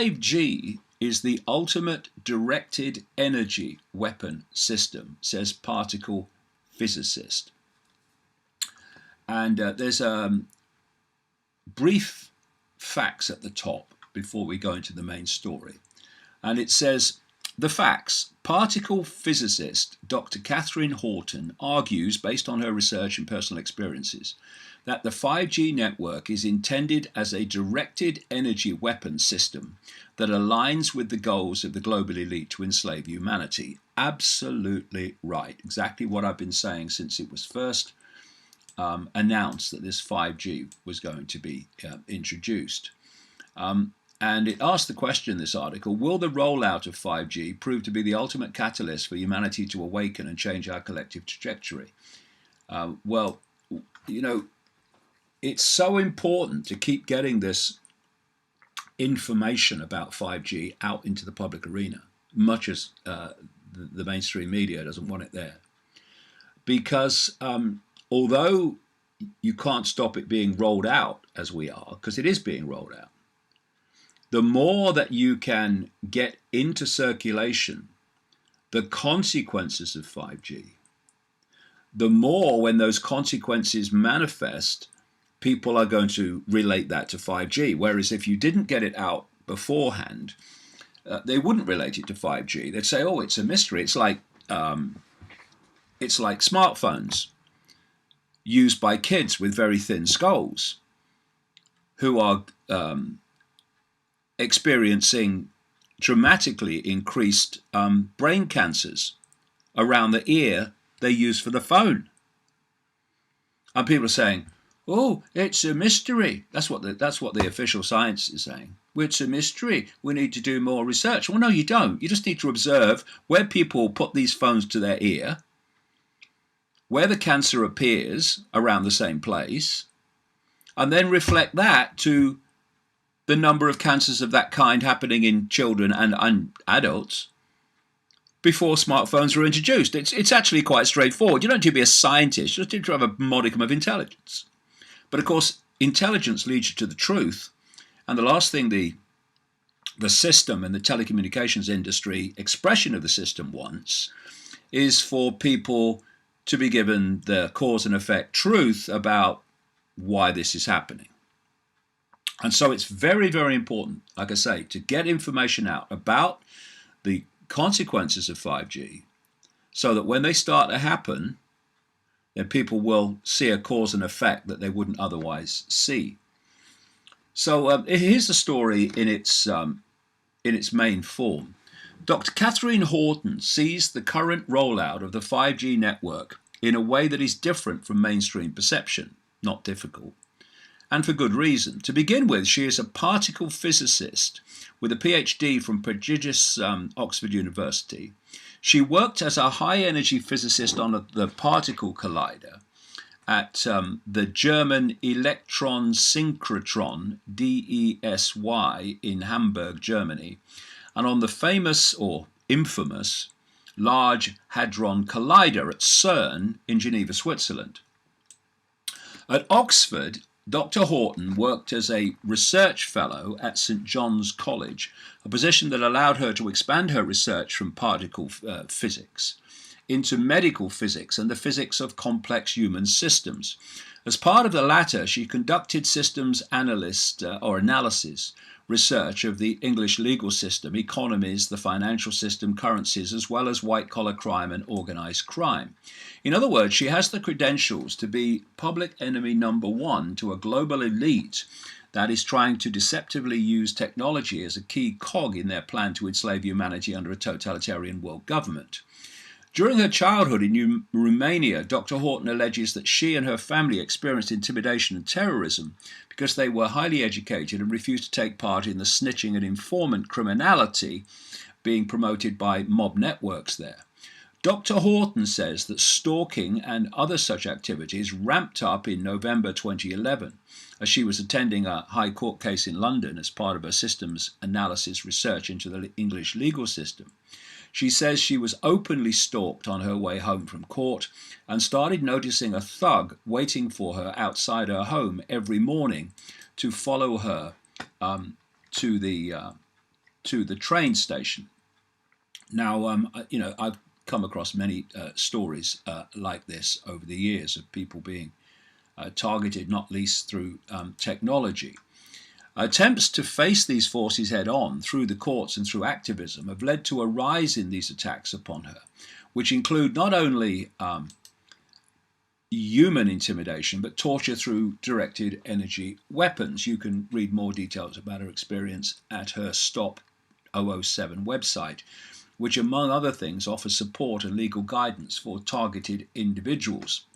5G is the ultimate directed energy weapon system, says particle physicist. And there's brief facts at the top before we go into the main story. And it says, the facts. Particle physicist Dr. Catherine Horton argues, based on her research and personal experiences, that the 5G network is intended as a directed energy weapon system that aligns with the goals of the global elite to enslave humanity. Absolutely right. Exactly what I've been saying since it was first announced that this 5G was going to be introduced. And it asked the question in this article, will the rollout of 5G prove to be the ultimate catalyst for humanity to awaken and change our collective trajectory? Well, you know, it's so important to keep getting this information about 5G out into the public arena, much as the mainstream media doesn't want it there. Because although you can't stop it being rolled out as we are, because it is being rolled out, the more that you can get into circulation the consequences of 5G, the more when those consequences manifest, people are going to relate that to 5G. Whereas if you didn't get it out beforehand, they wouldn't relate it to 5G. They'd say, oh, it's a mystery. It's like smartphones used by kids with very thin skulls who are experiencing dramatically increased brain cancers around the ear they use for the phone. And people are saying, oh, it's a mystery. That's what the official science is saying. It's a mystery. We need to do more research. Well, no, you don't. You just need to observe where people put these phones to their ear, where the cancer appears around the same place, and then reflect that to the number of cancers of that kind happening in children and adults before smartphones were introduced. It's actually quite straightforward. You don't need to be a scientist. You just need to have a modicum of intelligence. But of course, intelligence leads you to the truth. And the last thing the system and the telecommunications industry expression of the system wants is for people to be given the cause and effect truth about why this is happening. And so it's very, very important, like I say, to get information out about the consequences of 5G so that when they start to happen, then people will see a cause and effect that they wouldn't otherwise see. So here's the story in its main form. Dr. Catherine Horton sees the current rollout of the 5G network in a way that is different from mainstream perception, not difficult, and for good reason. To begin with, she is a particle physicist with a PhD from prestigious Oxford University. She worked as a high-energy physicist on the particle collider at the German Electron Synchrotron, DESY, in Hamburg, Germany, and on the famous or infamous Large Hadron Collider at CERN in Geneva, Switzerland. At Oxford, Dr. Horton worked as a research fellow at St. John's College, a position that allowed her to expand her research from particle physics into medical physics and the physics of complex human systems. As part of the latter, she conducted systems analysis research of the English legal system, economies, the financial system, currencies, as well as white-collar crime and organized crime. In other words, she has the credentials to be public enemy number one to a global elite that is trying to deceptively use technology as a key cog in their plan to enslave humanity under a totalitarian world government. During her childhood in Romania, Dr. Horton alleges that she and her family experienced intimidation and terrorism because they were highly educated and refused to take part in the snitching and informant criminality being promoted by mob networks there. Dr. Horton says that stalking and other such activities ramped up in November 2011 as she was attending a High Court case in London as part of her systems analysis research into the English legal system. She says she was openly stalked on her way home from court and started noticing a thug waiting for her outside her home every morning to follow her to to the train station. Now, I've come across many stories like this over the years of people being targeted, not least through technology. Attempts to face these forces head on through the courts and through activism have led to a rise in these attacks upon her, which include not only human intimidation but torture through directed energy weapons. You can read more details about her experience at her Stop 007 website, which among other things offers support and legal guidance for targeted individuals.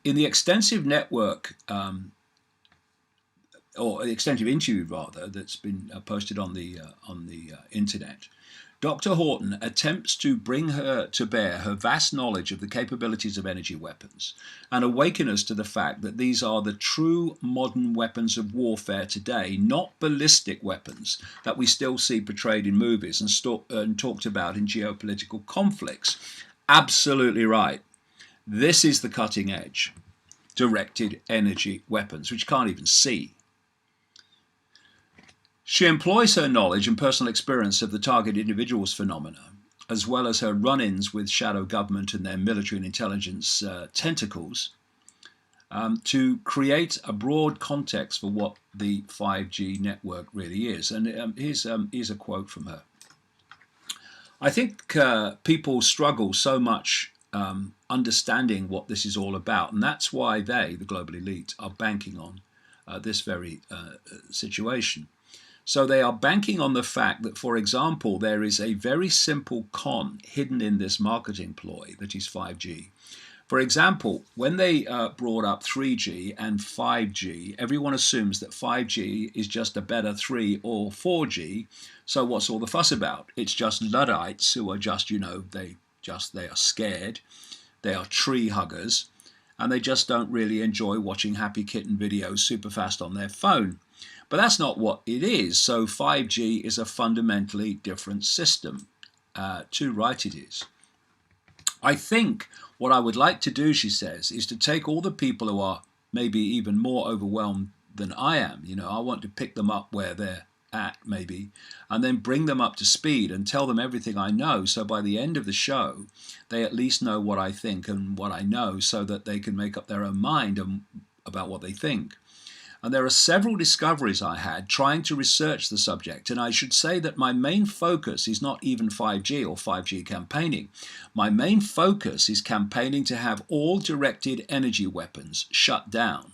In the extensive network or extensive interview rather that's been posted on the internet, Dr. Horton attempts to bring her to bear her vast knowledge of the capabilities of energy weapons and awaken us to the fact that these are the true modern weapons of warfare today, not ballistic weapons that we still see portrayed in movies and talked about in geopolitical conflicts. Absolutely right. This is the cutting edge. Directed energy weapons, which you can't even see. She employs her knowledge and personal experience of the target individuals phenomena, as well as her run-ins with shadow government and their military and intelligence tentacles, to create a broad context for what the 5G network really is. And here's a quote from her. I think people struggle so much understanding what this is all about, and that's why they, the global elite, are banking on this very situation. So they are banking on the fact that, for example, there is a very simple con hidden in this marketing ploy that is 5G. For example, when they brought up 3G and 5G, everyone assumes that 5G is just a better 3 or 4G. So what's all the fuss about? It's just Luddites who are just, they are scared. They are tree huggers, and they just don't really enjoy watching happy kitten videos super fast on their phone. But that's not what it is. So 5G is a fundamentally different system. Too right it is. I think what I would like to do, she says, is to take all the people who are maybe even more overwhelmed than I am. I want to pick them up where they're at, maybe, and then bring them up to speed and tell them everything I know. So by the end of the show, they at least know what I think and what I know, so that they can make up their own mind about what they think. And there are several discoveries I had trying to research the subject, and I should say that my main focus is not even 5G or 5G campaigning. My main focus is campaigning to have all directed energy weapons shut down,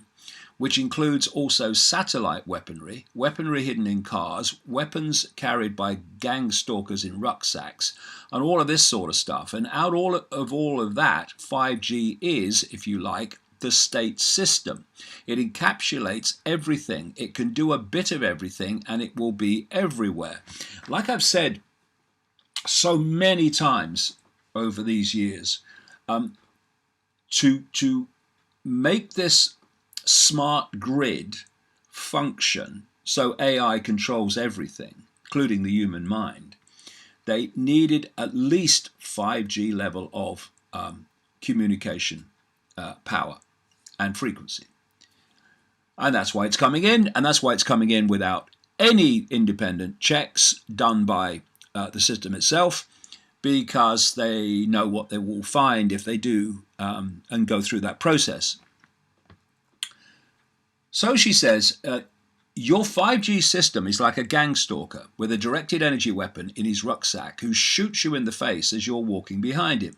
which includes also satellite weaponry, weaponry hidden in cars, weapons carried by gang stalkers in rucksacks, and all of this sort of stuff. And out of all of that, 5G is, if you like, the state system. It encapsulates everything. It can do a bit of everything, and it will be everywhere. Like I've said so many times over these years, to make this smart grid function so AI controls everything, including the human mind, they needed at least 5G level of communication power and frequency. And that's why it's coming in, and that's why it's coming in without any independent checks done by the system itself, because they know what they will find if they do and go through that process. So she says, your 5G system is like a gang stalker with a directed energy weapon in his rucksack who shoots you in the face as you're walking behind him.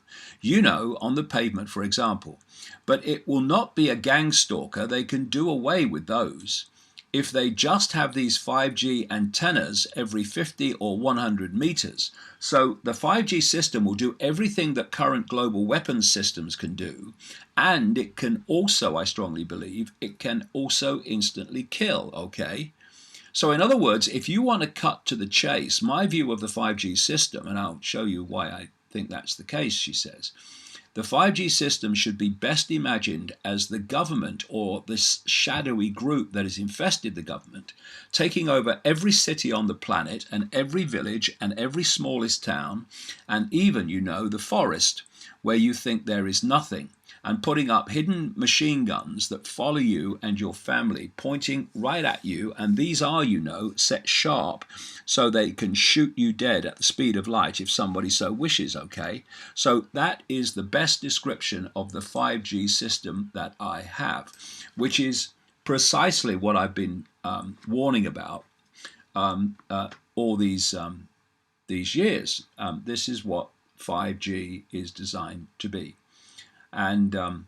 On the pavement, for example. But it will not be a gang stalker. They can do away with those. If they just have these 5G antennas every 50 or 100 meters. So the 5G system will do everything that current global weapons systems can do. And it can also, I strongly believe, it can also instantly kill, okay? So in other words, if you want to cut to the chase, my view of the 5G system, and I'll show you why I think that's the case, she says, the 5G system should be best imagined as the government, or this shadowy group that has infested the government, taking over every city on the planet and every village and every smallest town, and even, the forest, where you think there is nothing, and putting up hidden machine guns that follow you and your family, pointing right at you, and these are, set sharp so they can shoot you dead at the speed of light if somebody so wishes, okay? So that is the best description of the 5G system that I have, which is precisely what I've been warning about all these years. This is what 5G is designed to be. And of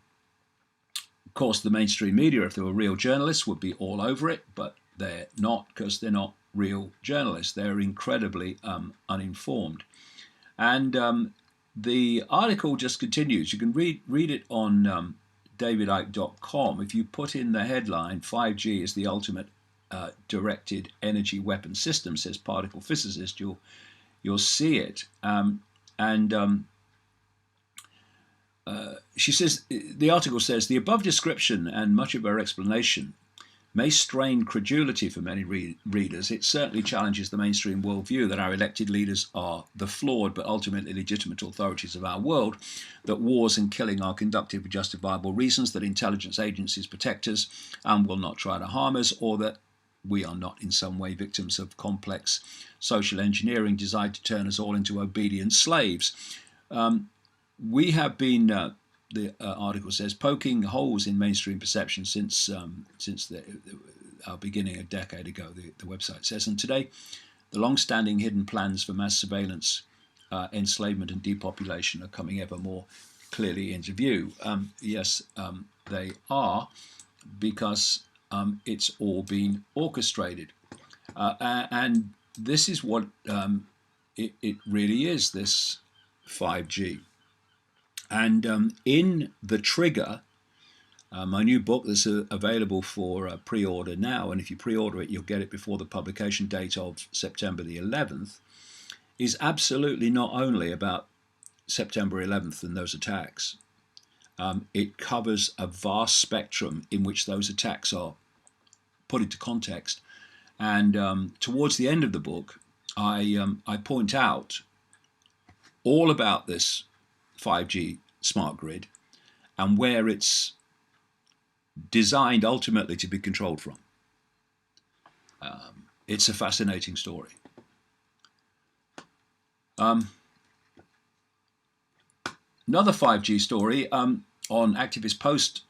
course, the mainstream media, if they were real journalists, would be all over it, but they're not, because they're not real journalists. They're incredibly uninformed. And the article just continues. You can read it on davidicke.com. If you put in the headline, 5G is the ultimate directed energy weapon system, says particle physicist, you'll see it. She says, the article says, the above description and much of her explanation may strain credulity for many readers. It certainly challenges the mainstream worldview that our elected leaders are the flawed but ultimately legitimate authorities of our world, that wars and killing are conducted for justifiable reasons, that intelligence agencies protect us and will not try to harm us, or that we are not in some way victims of complex social engineering designed to turn us all into obedient slaves. We have been, the article says, poking holes in mainstream perception since our beginning a decade ago, the website says. And today, the long-standing hidden plans for mass surveillance, enslavement and depopulation are coming ever more clearly into view. Yes, they are, because it's all been orchestrated. And this is what it really is, this 5G. And in The Trigger, my new book that's available for pre-order now, and if you pre-order it, you'll get it before the publication date of September the 11th, is absolutely not only about September 11th and those attacks. It covers a vast spectrum in which those attacks are put into context. And towards the end of the book, I point out all about this 5G smart grid and where it's designed ultimately to be controlled from. It's a fascinating story. Another 5G story on Activist Post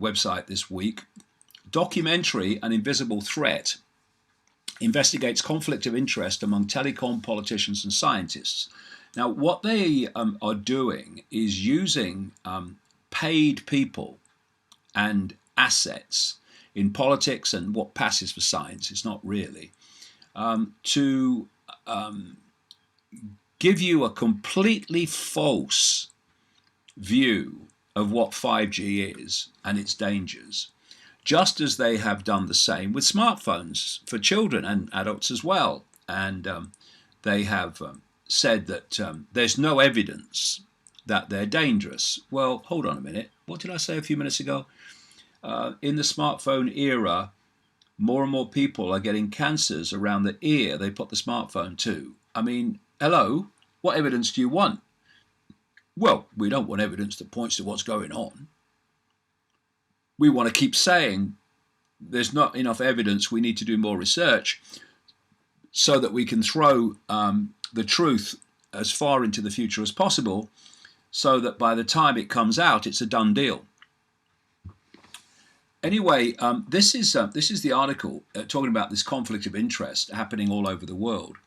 website this week. Documentary An Invisible Threat investigates conflict of interest among telecom politicians and scientists. Now, what they are doing is using paid people and assets in politics and what passes for science, it's not really, to give you a completely false view of what 5G is and its dangers, just as they have done the same with smartphones for children and adults as well. And they have said that there's no evidence that they're dangerous. Well, hold on a minute. What did I say a few minutes ago? In the smartphone era, more and more people are getting cancers around the ear they put the smartphone to. I mean, hello, what evidence do you want? Well, we don't want evidence that points to what's going on. We want to keep saying there's not enough evidence, we need to do more research so that we can throw the truth as far into the future as possible, so that by the time it comes out, it's a done deal. Anyway, this is the article talking about this conflict of interest happening all over the world.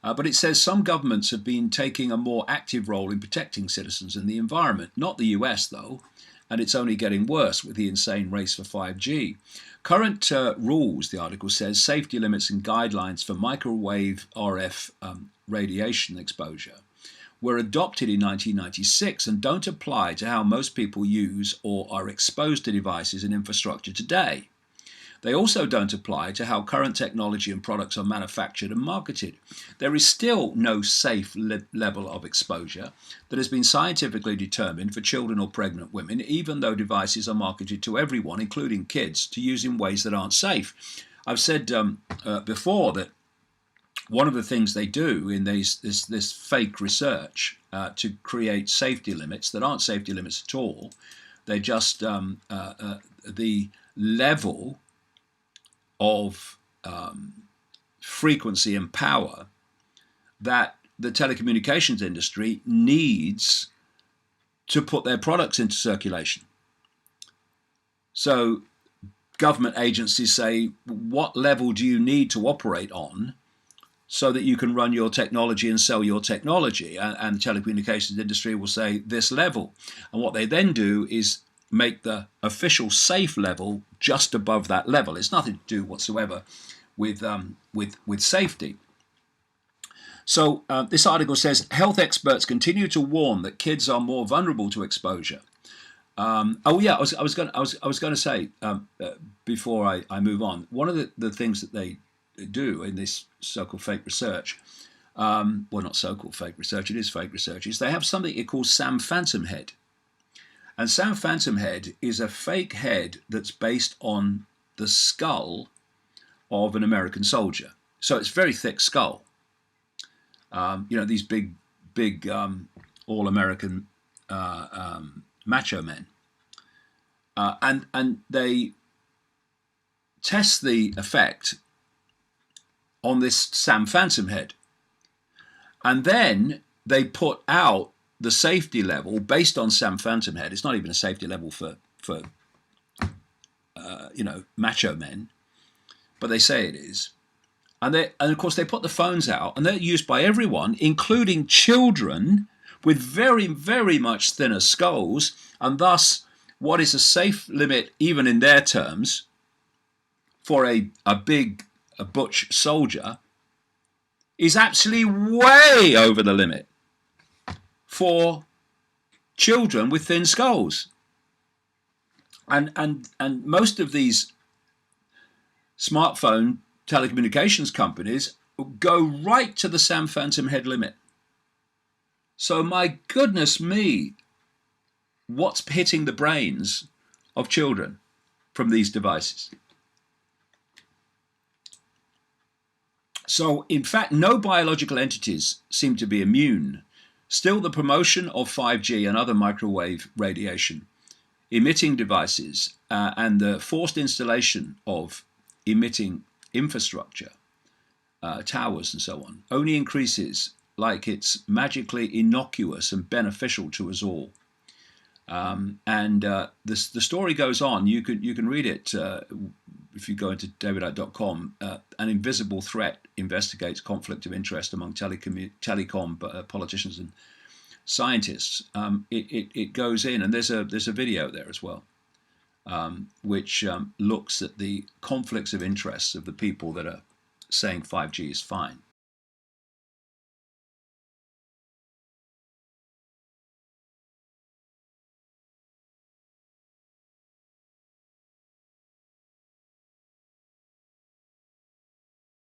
But it says some governments have been taking a more active role in protecting citizens and the environment. Not the US, though, and it's only getting worse with the insane race for 5G. Current rules, the article says, safety limits and guidelines for microwave RF radiation exposure were adopted in 1996 and don't apply to how most people use or are exposed to devices and infrastructure today. They also don't apply to how current technology and products are manufactured and marketed. There is still no safe level of exposure that has been scientifically determined for children or pregnant women, even though devices are marketed to everyone, including kids, to use in ways that aren't safe. I've said before that one of the things they do in this fake research to create safety limits that aren't safety limits at all. They're just the level of frequency and power that the telecommunications industry needs to put their products into circulation. So government agencies say, what level do you need to operate on so that you can run your technology and sell your technology? And the telecommunications industry will say this level. And what they then do is make the official safe level just above that level. It's nothing to do whatsoever with safety. So this article says, health experts continue to warn that kids are more vulnerable to exposure. Oh yeah, I was going to say before I move on, one of the things that they do in this so-called fake research, well, not so-called fake research, it is fake research, is they have something it calls Sam Phantom Head. And Sam Phantom Head is a fake head that's based on the skull of an American soldier. So it's a very thick skull. These big all-American macho men. And they test the effect on this Sam Phantom Head. And then they put out the safety level based on Sam Phantom Head. It's not even a safety level for macho men, but they say it is. And of course they put the phones out, and they're used by everyone, including children with very, very much thinner skulls, and thus what is a safe limit, even in their terms, for a butch soldier, is actually way over the limit for children with thin skulls. And most of these smartphone telecommunications companies go right to the Sam Phantom Head limit. So my goodness me, what's hitting the brains of children from these devices? So in fact, no biological entities seem to be immune. Still, the promotion of 5G and other microwave radiation emitting devices and the forced installation of emitting infrastructure, towers and so on, only increases like it's magically innocuous and beneficial to us all. The story goes on. You can read it if you go into davidicke.com. An invisible threat investigates conflict of interest among telecom politicians and scientists. It goes in, and there's a video there as well, which looks at the conflicts of interest of the people that are saying 5G is fine.